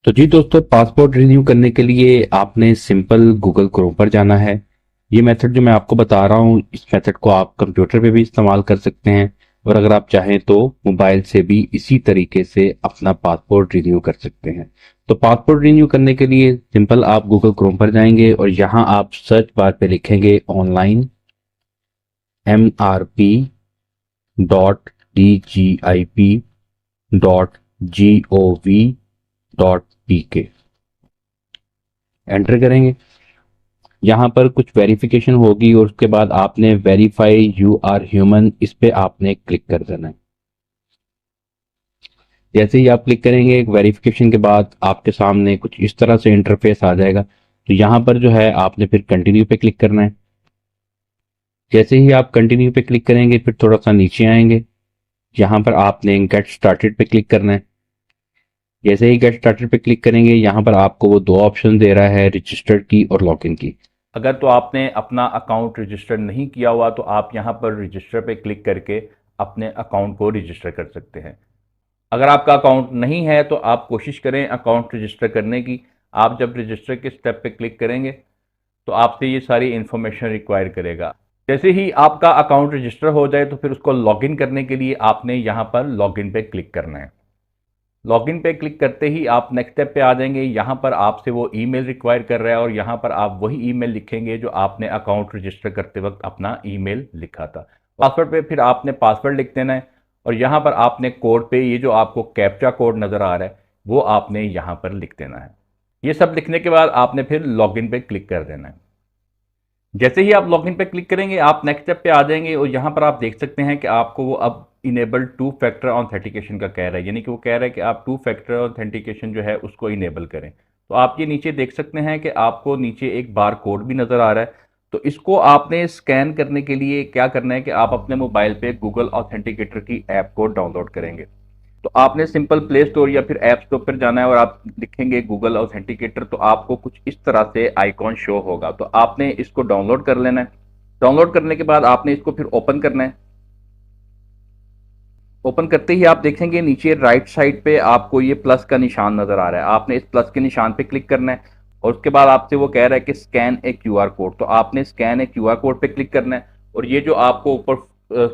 तो जी दोस्तों, passport renew करने के लिए आपने सिंपल गूगल क्रोम पर जाना है। ये मेथड जो मैं आपको बता रहा हूँ, इस मेथड को आप कंप्यूटर पे भी इस्तेमाल कर सकते हैं और अगर आप चाहें तो मोबाइल से भी इसी तरीके से अपना पासपोर्ट रिन्यू कर सकते हैं। तो पासपोर्ट रिन्यू करने के लिए सिंपल आप गूगल क्रोम पर जाएंगे और यहाँ आप सर्च बार पे लिखेंगे ऑनलाइन mrp.dgip.gov.pk एंटर करेंगे। यहाँ पर कुछ वेरिफिकेशन होगी और उसके बाद आपने वेरीफाई यू आर ह्यूमन, इस पे आपने क्लिक कर देना है। जैसे ही आप क्लिक करेंगे, एक वेरिफिकेशन के बाद आपके सामने कुछ इस तरह से इंटरफेस आ जाएगा। तो यहाँ पर जो है आपने फिर कंटिन्यू पे क्लिक करना है। जैसे ही आप कंटिन्यू पे क्लिक करेंगे, फिर थोड़ा सा नीचे आएंगे, यहाँ पर आपने गेट स्टार्टेड पे क्लिक करना है। जैसे ही गेट स्टार्टेड पे क्लिक करेंगे, यहाँ पर आपको वो दो ऑप्शन दे रहा है, रजिस्टर्ड की और लॉगिन की। अगर तो आपने अपना अकाउंट रजिस्टर नहीं किया हुआ तो आप यहाँ पर रजिस्टर पे क्लिक करके अपने अकाउंट को रजिस्टर कर सकते हैं। अगर आपका अकाउंट नहीं है तो आप कोशिश करें अकाउंट रजिस्टर करने की। आप जब रजिस्टर के स्टेप पे क्लिक करेंगे तो आपसे ये सारी इन्फॉर्मेशन रिक्वायर करेगा। जैसे ही आपका अकाउंट रजिस्टर हो जाए तो फिर उसको लॉगिन करने के लिए आपने यहाँ पर लॉगिन पे क्लिक करना है। लॉगिन पे क्लिक करते ही आप नेक्स्ट स्टेप पे आ जाएंगे। यहाँ पर आपसे वो ईमेल रिक्वायर कर रहा है और यहाँ पर आप वही ईमेल लिखेंगे जो आपने अकाउंट रजिस्टर करते वक्त अपना ईमेल लिखा था। पासवर्ड पे फिर आपने पासवर्ड लिख देना है और यहाँ पर आपने कोड पे ये जो आपको कैप्चा कोड नज़र आ रहा है वो आपने यहाँ पर लिख देना है। ये सब लिखने के बाद आपने फिर लॉगिन पे क्लिक कर देना है। जैसे ही आप लॉगिन पे क्लिक करेंगे आप नेक्स्ट स्टेप पे आ जाएंगे और यहाँ पर आप देख सकते हैं कि आपको वो अब इनेबल टू फैक्टर ऑथेंटिकेशन का कह रहा है, यानी कि वो कह रहा है कि आप टू फैक्टर ऑथेंटिकेशन जो है उसको इनेबल करें। तो आप ये नीचे देख सकते हैं कि आपको नीचे एक बार कोड भी नज़र आ रहा है। तो इसको आपने स्कैन करने के लिए क्या करना है कि आप अपने मोबाइल पे गूगल ऑथेंटिकेटर की ऐप को डाउनलोड करेंगे। तो आपने सिंपल प्ले स्टोर या फिर ऐप स्टोर पर जाना है और आप लिखेंगे गूगल ऑथेंटिकेटर, तो आपको कुछ इस तरह से आइकॉन शो होगा। तो आपने इसको डाउनलोड कर लेना है। डाउनलोड करने के बाद आपने इसको फिर ओपन करना है। ओपन करते ही आप देखेंगे नीचे राइट साइड पे आपको ये प्लस का निशान नजर आ रहा है। आपने इस प्लस के निशान पे क्लिक करना है और उसके बाद आपसे वो कह रहा है कि स्कैन ए क्यूआर कोड। तो आपने स्कैन ए क्यूआर कोड पे क्लिक करना है और ये जो आपको ऊपर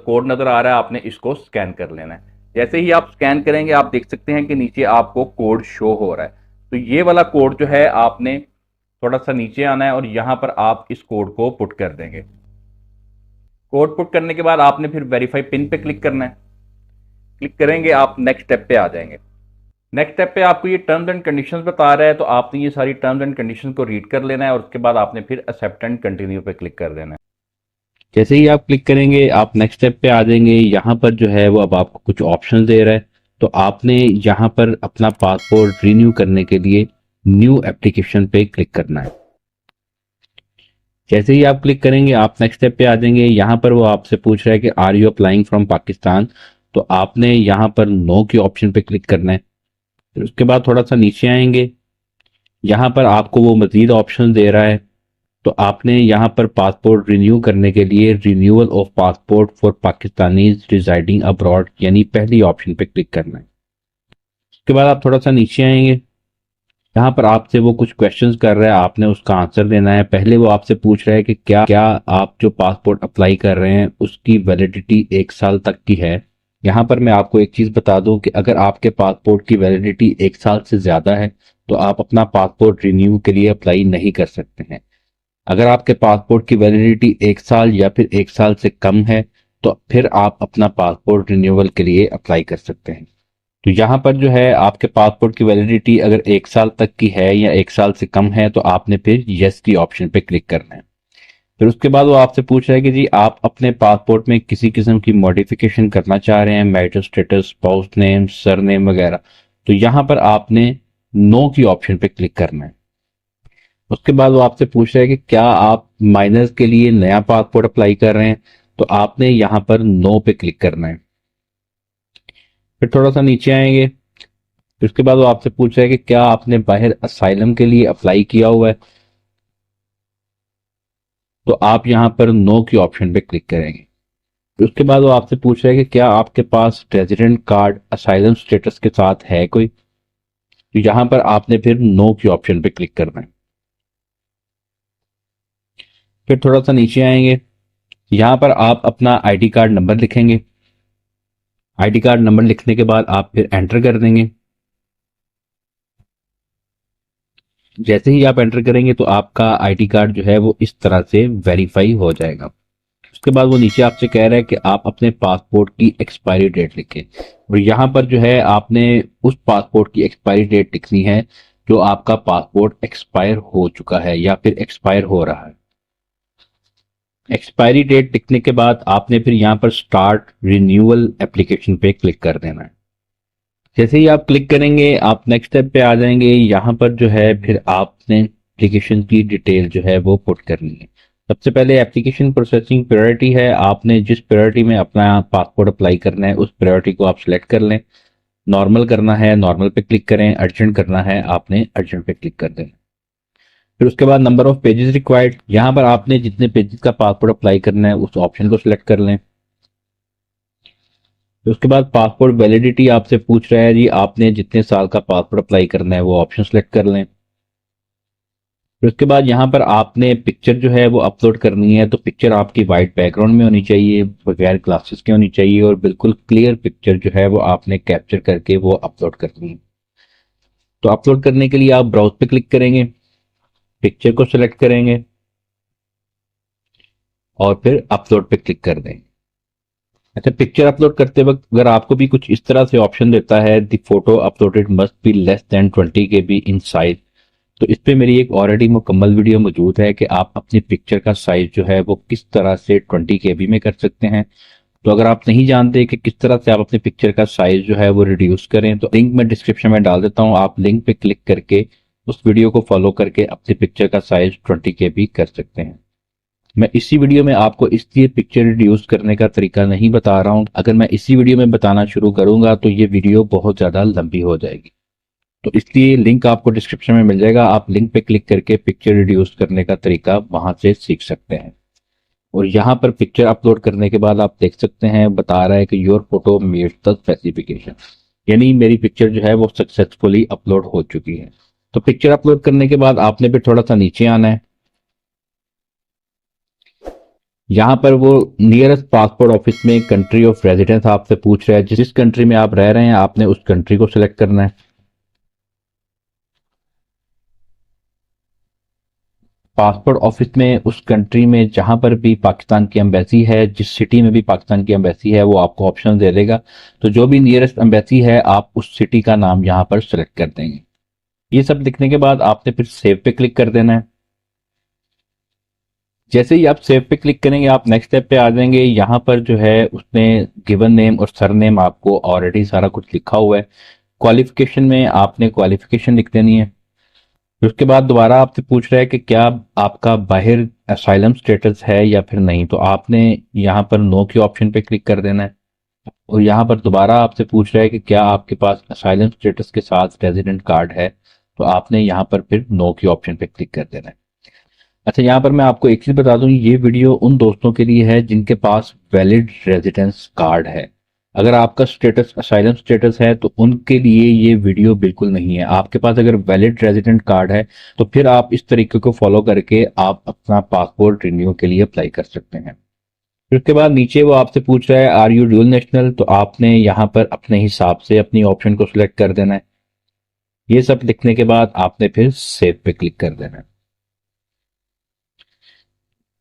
कोड नजर आ रहा है आपने इसको स्कैन कर लेना है। जैसे ही आप स्कैन करेंगे आप देख सकते हैं कि नीचे आपको कोड शो हो रहा है। तो ये वाला कोड जो है आपने थोड़ा सा नीचे आना है और यहाँ पर आप इस कोड को पुट कर देंगे। कोड पुट करने के बाद आपने फिर वेरीफाई पिन पे क्लिक करना है। क्लिक करेंगे आप नेक्स्ट स्टेप पे आ जाएंगे। नेक्स्ट स्टेप पे आपको ये टर्म्स एंड कंडीशंस बता रहा है, तो आपने ये सारी टर्म्स एंड कंडीशंस को रीड कर लेना है और उसके बाद आपने फिर एक्सेप्ट एंड कंटिन्यू पे क्लिक कर देना है। जैसे ही आप क्लिक करेंगे, आप नेक्स्ट स्टेप पे आ जाएंगे। यहाँ पर जो है वो अब आपको कुछ ऑप्शन दे रहा है। तो आपने यहाँ पर अपना पासपोर्ट रिन्यू करने के लिए न्यू एप्लीकेशन पे क्लिक करना है। जैसे ही आप क्लिक करेंगे, आप नेक्स्ट स्टेप पे आ जाएंगे। यहाँ पर वो आपसे पूछ रहा है कि are you applying from Pakistan. तो आपने यहाँ पर नो के ऑप्शन पे क्लिक करना है। फिर उसके बाद थोड़ा सा नीचे आएंगे, यहाँ पर आपको वो मजीद ऑप्शन दे रहा है। तो आपने यहाँ पर पासपोर्ट रिन्यू करने के लिए renewal of passport for Pakistanis residing abroad यानी पहली ऑप्शन पे क्लिक करना है। उसके बाद आप थोड़ा सा नीचे आएंगे, यहाँ पर आपसे वो कुछ क्वेश्चंस कर रहा है, आपने उसका आंसर देना है। पहले वो आपसे पूछ रहा है कि क्या क्या आप जो पासपोर्ट अप्लाई कर रहे हैं उसकी वैलिडिटी 1 साल तक की है। यहाँ पर मैं आपको एक चीज बता दूं कि अगर आपके पासपोर्ट की वैलिडिटी 1 साल से ज्यादा है तो आप अपना पासपोर्ट रिन्यू के लिए अप्लाई नहीं कर सकते हैं। अगर आपके पासपोर्ट की वैलिडिटी 1 साल या फिर 1 साल से कम है तो फिर आप अपना पासपोर्ट रिन्यूअल के लिए अप्लाई कर सकते हैं। तो यहाँ पर जो है आपके पासपोर्ट की वैलिडिटी अगर 1 साल तक की है या 1 साल से कम है तो आपने फिर यस की ऑप्शन पे क्लिक करना है। फिर उसके बाद वो आपसे पूछ रहा है कि जी आप अपने पासपोर्ट में किसी किस्म की मॉडिफिकेशन करना चाह रहे हैं, marital status, spouse name, surname वगैरह। तो यहाँ पर आपने नो की ऑप्शन पे क्लिक करना है। उसके बाद वो आपसे पूछ रहा है कि क्या आप माइनर्स के लिए नया पासपोर्ट अप्लाई कर रहे हैं। तो आपने यहाँ पर नो पे क्लिक करना है। फिर थोड़ा सा नीचे आएंगे, फिर उसके बाद वो आपसे पूछ रहा है कि क्या आपने बाहर असाइलम के लिए अप्लाई किया हुआ है। तो आप यहाँ पर नो की ऑप्शन पे क्लिक करेंगे। फिर उसके बाद वो आपसे पूछ रहा है कि क्या आपके पास रेजिडेंट कार्ड असाइलम स्टेटस के साथ है कोई। तो यहां पर आपने फिर नो के ऑप्शन पे क्लिक करना है। फिर थोड़ा सा नीचे आएंगे, यहां पर आप अपना आईडी कार्ड नंबर लिखेंगे। आईडी कार्ड नंबर लिखने के बाद आप फिर एंटर कर देंगे। जैसे ही आप एंटर करेंगे तो आपका आईडी कार्ड जो है वो इस तरह से वेरीफाई हो जाएगा। उसके बाद वो नीचे आपसे कह रहा है कि आप अपने पासपोर्ट की एक्सपायरी डेट लिखें, और यहाँ पर जो है आपने उस पासपोर्ट की एक्सपायरी डेट लिखनी है जो आपका पासपोर्ट एक्सपायर हो चुका है या फिर एक्सपायर हो रहा है। एक्सपायरी डेट लिखने के बाद आपने फिर यहाँ पर स्टार्ट रिन्यूअल एप्लीकेशन पे क्लिक कर देना है। जैसे ही आप क्लिक करेंगे आप नेक्स्ट स्टेप पे आ जाएंगे। यहाँ पर जो है फिर आपने एप्लीकेशन की डिटेल जो है वो पुट करनी है। सबसे पहले एप्लीकेशन प्रोसेसिंग प्रायोरिटी है, आपने जिस प्रायोरिटी में अपना पासपोर्ट अप्लाई करना है उस प्रायोरिटी को आप सिलेक्ट कर लें। नॉर्मल करना है नॉर्मल पे क्लिक करें, अर्जेंट करना है आपने अर्जेंट पे क्लिक कर देना। फिर उसके बाद नंबर ऑफ पेजेस रिक्वायर्ड, यहाँ पर आपने जितने पेजेस का पासपोर्ट अप्लाई करना है उस ऑप्शन को सिलेक्ट कर लें। फिर उसके बाद पासपोर्ट वैलिडिटी आपसे पूछ रहा है जी, आपने जितने साल का पासपोर्ट अप्लाई करना है वो ऑप्शन सेलेक्ट कर लें। फिर उसके बाद यहाँ पर आपने पिक्चर जो है वो अपलोड करनी है, तो पिक्चर आपकी वाइट बैकग्राउंड में होनी चाहिए, बगैर ग्लासेस के होनी चाहिए, और बिल्कुल क्लियर पिक्चर जो है वो आपने कैप्चर करके वो अपलोड करनी है। तो अपलोड करने के लिए आप ब्राउज पे क्लिक करेंगे, पिक्चर को सिलेक्ट करेंगे और फिर अपलोड पे क्लिक कर देंगे। अच्छा, पिक्चर अपलोड करते वक्त अगर आपको भी कुछ इस तरह से ऑप्शन देता है the photo uploaded must be less than 20 KB in size, तो इस पे मेरी एक ऑलरेडी मुकम्मल वीडियो मौजूद है कि आप अपनी पिक्चर का साइज जो है वो किस तरह से 20 KB में कर सकते हैं। तो अगर आप नहीं जानते कि किस तरह से आप अपनी पिक्चर का साइज जो है वो रिड्यूस करें, तो लिंक मैं डिस्क्रिप्शन में डाल देता हूं, आप लिंक पे क्लिक करके उस वीडियो को फॉलो करके अपनी पिक्चर का साइज 20 KB कर सकते हैं। मैं इसी वीडियो में आपको इसलिए पिक्चर रिड्यूस करने का तरीका नहीं बता रहा हूं, अगर मैं इसी वीडियो में बताना शुरू करूंगा तो ये वीडियो बहुत ज्यादा लंबी हो जाएगी। तो इसलिए लिंक आपको डिस्क्रिप्शन में मिल जाएगा, आप लिंक पे क्लिक करके पिक्चर रिड्यूस करने का तरीका वहां से सीख सकते हैं। और यहाँ पर पिक्चर अपलोड करने के बाद आप देख सकते हैं बता रहा है कि your photo meets the specification, यानी मेरी पिक्चर जो है वो सक्सेसफुली अपलोड हो चुकी है। तो पिक्चर अपलोड करने के बाद आपने फिर थोड़ा सा नीचे आना है, यहाँ पर वो नियरेस्ट पासपोर्ट ऑफिस में कंट्री ऑफ रेजिडेंस आपसे पूछ रहा है, जिस कंट्री में आप रह रहे हैं आपने उस कंट्री को सिलेक्ट करना है। पासपोर्ट ऑफिस में उस कंट्री में जहां पर भी पाकिस्तान की एम्बेसी है, जिस सिटी में भी पाकिस्तान की एम्बेसी है वो आपको ऑप्शन दे देगा। तो जो भी नियरेस्ट एम्बेसी है आप उस सिटी का नाम यहाँ पर सिलेक्ट कर देंगे। ये सब लिखने के बाद आपने फिर सेव पे क्लिक कर देना है। जैसे ही आप सेव पे क्लिक करेंगे आप नेक्स्ट स्टेप पे आ जाएंगे। यहाँ पर जो है उसने गिवन नेम और सर नेम आपको ऑलरेडी सारा कुछ लिखा हुआ है। क्वालिफिकेशन में आपने क्वालिफिकेशन लिख देनी है। फिर उसके बाद दोबारा आपसे पूछ रहा है कि क्या आपका बाहर असाइलम स्टेटस है या फिर नहीं, तो आपने यहाँ पर नो के ऑप्शन पे क्लिक कर देना है। और यहाँ पर दोबारा आपसे पूछ रहा है कि क्या आपके पास असाइलम स्टेटस के साथ रेजिडेंट कार्ड है, तो आपने यहाँ पर फिर नो के ऑप्शन पे क्लिक कर देना है। अच्छा, यहाँ पर मैं आपको एक चीज बता दूं, ये वीडियो उन दोस्तों के लिए है जिनके पास वैलिड रेजिडेंस कार्ड है। अगर आपका स्टेटस असाइलम स्टेटस है तो उनके लिए ये वीडियो बिल्कुल नहीं है। आपके पास अगर वैलिड रेजिडेंट कार्ड है तो फिर आप इस तरीके को फॉलो करके आप अपना पासपोर्ट रिन्यू के लिए अप्लाई कर सकते हैं। फिर उसके बाद नीचे वो आपसे पूछ रहा है आर यू ड्यूल नेशनल, तो आपने यहाँ पर अपने हिसाब से अपनी ऑप्शन को सिलेक्ट कर देना है। ये सब लिखने के बाद आपने फिर सेव पे क्लिक कर देना है।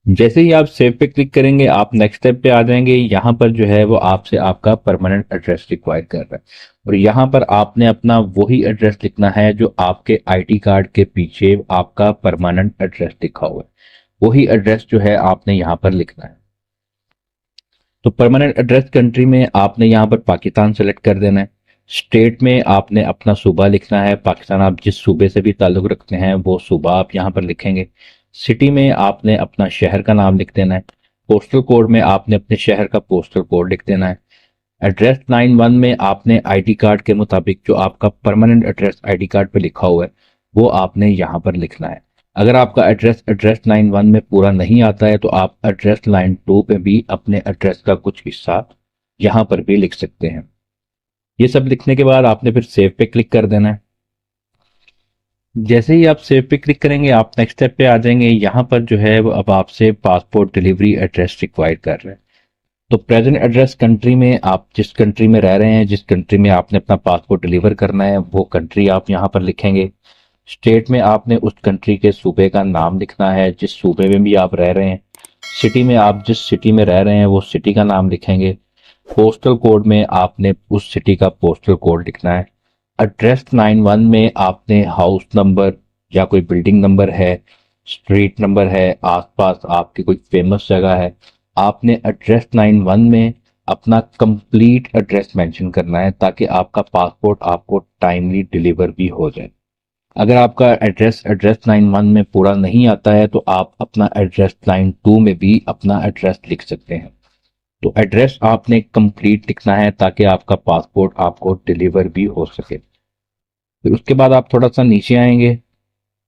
जैसे ही आप सेव पे क्लिक करेंगे आप नेक्स्ट स्टेप पे आ जाएंगे। यहाँ पर जो है वो आपसे आपका परमानेंट एड्रेस रिक्वायर कर रहा है, और यहाँ पर आपने अपना वही एड्रेस लिखना है जो आपके आईडी कार्ड के पीछे आपका परमानेंट एड्रेस लिखा हुआ है। वही एड्रेस जो है आपने यहाँ पर लिखना है। तो परमानेंट एड्रेस कंट्री में आपने यहाँ पर पाकिस्तान सेलेक्ट कर देना है। स्टेट में आपने अपना सूबा लिखना है, पाकिस्तान आप जिस सूबे से भी ताल्लुक रखते हैं वो सूबा आप यहाँ पर लिखेंगे। सिटी में आपने अपना शहर का नाम लिख देना है। पोस्टल कोड में आपने अपने शहर का पोस्टल कोड लिख देना है। एड्रेस लाइन 1 में आपने आईडी कार्ड के मुताबिक जो आपका परमानेंट एड्रेस आईडी कार्ड पे लिखा हुआ है वो आपने यहाँ पर लिखना है। अगर आपका एड्रेस लाइन 1 में पूरा नहीं आता है तो आप एड्रेस लाइन 2 पे भी अपने एड्रेस का कुछ हिस्सा यहाँ पर भी लिख सकते हैं। ये सब लिखने के बाद आपने फिर सेव पे क्लिक कर देना है। जैसे ही आप सेव पे क्लिक करेंगे आप नेक्स्ट स्टेप पे आ जाएंगे। यहाँ पर जो है वो अब आपसे पासपोर्ट डिलीवरी एड्रेस रिक्वायर कर रहे हैं। तो प्रेजेंट एड्रेस कंट्री में आप जिस कंट्री में रह रहे हैं, जिस कंट्री में आपने अपना पासपोर्ट डिलीवर करना है, वो कंट्री आप यहाँ पर लिखेंगे। स्टेट में आपने उस कंट्री के सूबे का नाम लिखना है जिस सूबे में भी आप रह रहे हैं। सिटी में आप जिस सिटी में रह रहे हैं वो सिटी का नाम लिखेंगे। पोस्टल कोड में आपने उस सिटी का पोस्टल कोड लिखना है। एड्रेस 91 में आपने हाउस नंबर या कोई बिल्डिंग नंबर है, स्ट्रीट नंबर है, आसपास आपकी कोई फेमस जगह है, आपने एड्रेस 91 में अपना कंप्लीट एड्रेस मेंशन करना है ताकि आपका पासपोर्ट आपको टाइमली डिलीवर भी हो जाए। अगर आपका एड्रेस एड्रेस 91 में पूरा नहीं आता है तो आप अपना एड्रेस 92 में भी अपना एड्रेस लिख सकते हैं। तो एड्रेस आपने कंप्लीट लिखना है ताकि आपका पासपोर्ट आपको डिलीवर भी हो सके। फिर उसके बाद आप थोड़ा सा नीचे आएंगे।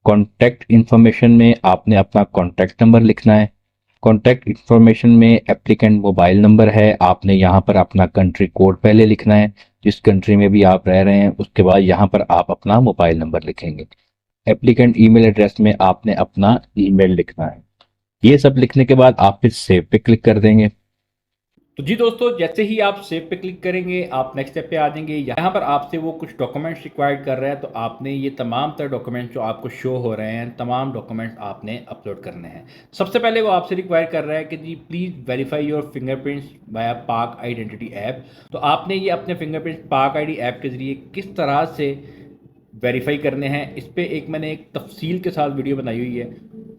कॉन्टैक्ट इन्फॉर्मेशन में आपने अपना कॉन्टैक्ट नंबर लिखना है। कॉन्टैक्ट इन्फॉर्मेशन में एप्लीकेंट मोबाइल नंबर है, आपने यहाँ पर अपना कंट्री कोड पहले लिखना है जिस कंट्री में भी आप रह रहे हैं। उसके बाद यहाँ पर आप अपना मोबाइल नंबर लिखेंगे। एप्लीकेंट ईमेल एड्रेस में आपने अपना ईमेल लिखना है। ये सब लिखने के बाद आप फिर सेव पे क्लिक कर देंगे। तो जी दोस्तों, जैसे ही आप सेव पे क्लिक करेंगे आप नेक्स्ट स्टेप पे आ जाएंगे। यहाँ पर आपसे वो कुछ डॉक्यूमेंट्स रिक्वायर्ड कर रहा है, तो आपने ये तमाम तरह डॉक्यूमेंट्स जो आपको शो हो रहे हैं, तमाम डॉक्यूमेंट्स आपने अपलोड करने हैं। सबसे पहले वो आपसे रिक्वायर कर रहा है कि जी please verify your fingerprints by Pak identity app. तो आपने ये अपने फिंगरप्रिंट्स पाक आईडी ऐप के ज़रिए किस तरह से वेरीफाई करने हैं, इस पर मैंने एक तफसील के साथ वीडियो बनाई हुई है,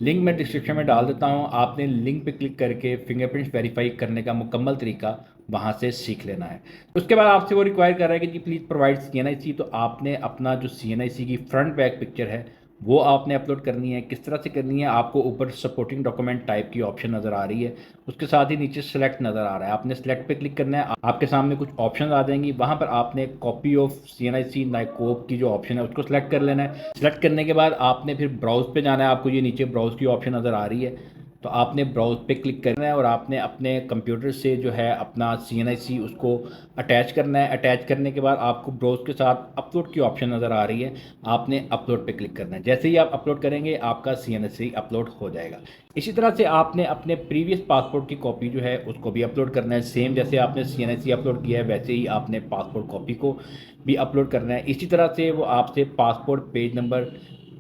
लिंक मैं डिस्क्रिप्शन में डाल देता हूँ। आपने लिंक पे क्लिक करके फिंगरप्रिंट्स वेरीफाई करने का मुकम्मल तरीका वहाँ से सीख लेना है। उसके बाद आपसे वो रिक्वायर कर रहा है कि जी प्लीज़ प्रोवाइड CNIC। तो आपने अपना जो CNIC की फ्रंट बैक पिक्चर है वो आपने अपलोड करनी है। किस तरह से करनी है, आपको ऊपर सपोर्टिंग डॉक्यूमेंट टाइप की ऑप्शन नज़र आ रही है, उसके साथ ही नीचे सेलेक्ट नज़र आ रहा है। आपने सेलेक्ट पे क्लिक करना है, आपके सामने कुछ ऑप्शन आ जाएंगी। वहाँ पर आपने कॉपी ऑफ CNIC नाइकोप की जो ऑप्शन है उसको सेलेक्ट कर लेना है। सेलेक्ट करने के बाद आपने फिर ब्राउज़ पे जाना है। आपको ये नीचे ब्राउज़ की ऑप्शन नज़र आ रही है, तो आपने ब्राउज़ पे क्लिक करना है और आपने अपने कंप्यूटर से जो है अपना CNIC उसको अटैच करना है। अटैच करने के बाद आपको ब्राउज़ के साथ अपलोड की ऑप्शन नज़र आ रही है, आपने अपलोड पे क्लिक करना है। जैसे ही आप अपलोड करेंगे आपका CNIC अपलोड हो जाएगा। इसी तरह से आपने अपने प्रीवियस पासपोर्ट की कॉपी जो है उसको भी अपलोड करना है। सेम जैसे आपने CNIC अपलोड किया है वैसे ही आपने पासपोर्ट कॉपी को भी अपलोड करना है। इसी तरह से वो आपसे पासपोर्ट पेज नंबर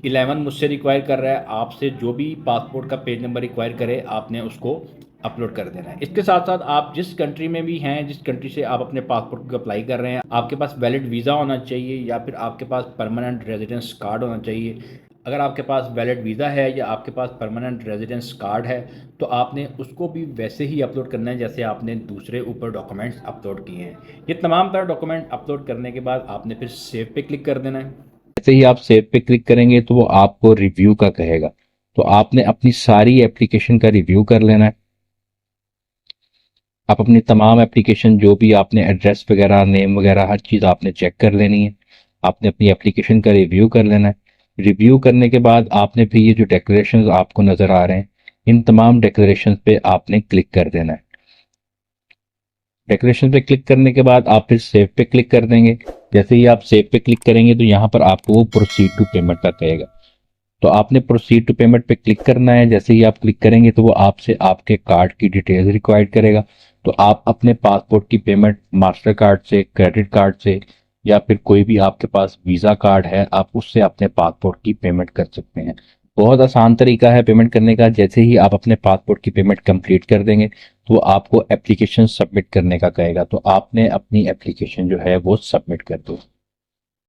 11 मुझसे रिक्वायर कर रहा है। आपसे जो भी पासपोर्ट का पेज नंबर रिक्वायर करे आपने उसको अपलोड कर देना है। इसके साथ साथ आप जिस कंट्री में भी हैं, जिस कंट्री से आप अपने पासपोर्ट को अप्लाई कर रहे हैं, आपके पास वैलिड वीज़ा होना चाहिए या फिर आपके पास परमानेंट रेजिडेंस कार्ड होना चाहिए। अगर आपके पास वैलिड वीज़ा है या आपके पास परमानेंट रेजिडेंस कार्ड है तो आपने उसको भी वैसे ही अपलोड करना है जैसे आपने दूसरे ऊपर डॉक्यूमेंट्स अपलोड किए हैं। ये तमाम तरह डॉक्यूमेंट अपलोड करने के बाद आपने फिर सेव पे क्लिक कर देना है। जैसे ही आप सेव पे क्लिक करेंगे तो वो आपको रिव्यू का कहेगा, तो आपने अपनी सारी एप्लीकेशन का रिव्यू कर लेना है। आप अपनी तमाम एप्लीकेशन जो भी आपने एड्रेस वगैरह, नेम वगैरह, हर चीज़ आपने चेक कर लेनी है। आपने अपनी एप्लीकेशन का रिव्यू कर लेना है। रिव्यू करने के बाद आपने फिर ये जो डेक्लेरेशंस आपको नज़र आ रहे हैं इन तमाम डेक्लेरेशंस पे आपने क्लिक कर देना है। डेकोरेशन पे क्लिक करने के बाद आप फिर सेव पे क्लिक कर देंगे। जैसे ही आप सेव पे क्लिक करेंगे तो यहाँ पर आपको वो प्रोसीड टू पेमेंट का कहेगा, तो आपने प्रोसीड टू पेमेंट पे क्लिक करना है। जैसे ही आप क्लिक करेंगे तो वो आपसे आपके कार्ड की डिटेल्स रिक्वायर्ड करेगा, तो आप अपने पासपोर्ट की पेमेंट मास्टर कार्ड से, क्रेडिट कार्ड से या फिर कोई भी आपके पास वीज़ा कार्ड है आप उससे अपने पासपोर्ट की पेमेंट कर सकते हैं। बहुत आसान तरीका है पेमेंट करने का। जैसे ही आप अपने पासपोर्ट की पेमेंट कंप्लीट कर देंगे तो वो आपको एप्लीकेशन सबमिट करने का कहेगा, तो आपने अपनी एप्लीकेशन जो है वो सबमिट कर दो।